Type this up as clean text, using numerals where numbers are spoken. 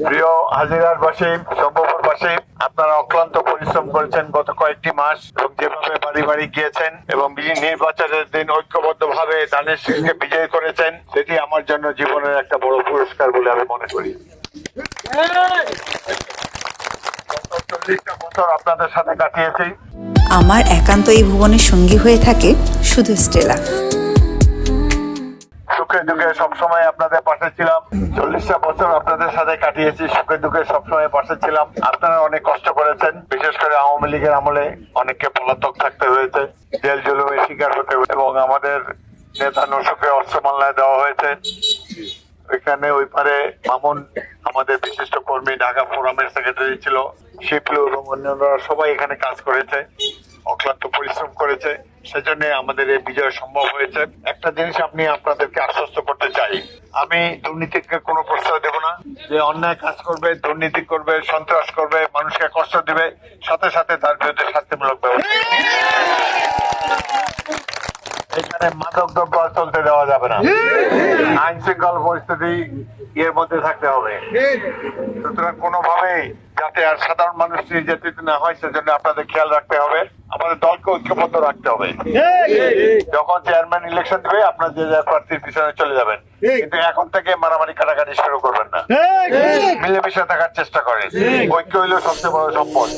প্রিয় হাজিরাবাসী, সম্ভববাসী, আপনারা অক্লান্ত পরিশ্রম করেছেন গত কয়েকটি মাস এবং যেভাবে বাড়ি বাড়ি গিয়েছেন এবং নির্বাচনের দিন ঐক্যবদ্ধভাবে ধানের শীষকে বিজয়ী করেছেন, সেটি আমার জন্য জীবনের একটা বড় পুরস্কার বলে আমি মনে করি। 40টা বছর আপনাদের সাথে কাটিয়েছি। আমার একান্ত এই ভুবনের সঙ্গী হয়ে থাকে শুধু স্টেলা। সুখে দুঃখে সবসময় আপনাদের পাশে ছিলাম। 40টা বছর আপনাদের সাথে কাটিয়েছি, সুখে দুঃখে সবসময় পাশে ছিলাম। আপনারা অনেক কষ্ট করেছেন, বিশেষ করে আওয়ামী লীগের আমলে অনেককে পলাতক থাকতে হয়েছে, জেল জুলুমের শিকার হতে হয়েছে এবং আমাদের নেতা নৌশকে অস্ত্র মামলায় দেওয়া হয়েছে। ওইখানে ওই পারে মামুন আমাদের বিশিষ্ট কর্মী, ঢাকা ফোরামের সেক্রেটারি ছিল, শিপলু এবং অন্যান্যরা সবাই এখানে কাজ করেছে, অক্লান্ত পরিশ্রম করেছে। সেজন্য আমাদের এই বিজয় সম্ভব হয়েছে। একটা জিনিস আমি আপনাদেরকে আশ্বস্ত করতে চাই, আমি দুর্নীতিকে কোনো প্রশ্রয় দেব না। যে অন্যায় কাজ করবে, দুর্নীতি করবে, সন্ত্রাস করবে, মানুষকে কষ্ট দিবে, সাথে সাথে তার বিরুদ্ধে শাস্তিমূলক ব্যবস্থা। এখানে মাদক দ্রব্য চলতে দেওয়া যাবে না, আইন শৃঙ্খলা পরিস্থিতি এর মধ্যে থাকতে হবে। সুতরাং কোনোভাবেই যাতে আর সাধারণ মানুষ নির্যাতিত না হয় সেজন্য আপনাদের খেয়াল রাখতে হবে, আমাদের দলকে ঐক্যবদ্ধ রাখতে হবে। যখন চেয়ারম্যান ইলেকশন দিবে আপনার যে প্রার্থীর পিছনে চলে যাবেন, কিন্তু এখন থেকে মারামারি কাটাকাটি শুরু করবেন না, মিলেমিশে থাকার চেষ্টা করেন। ঐক্য হইল সবচেয়ে বড় সম্পদ।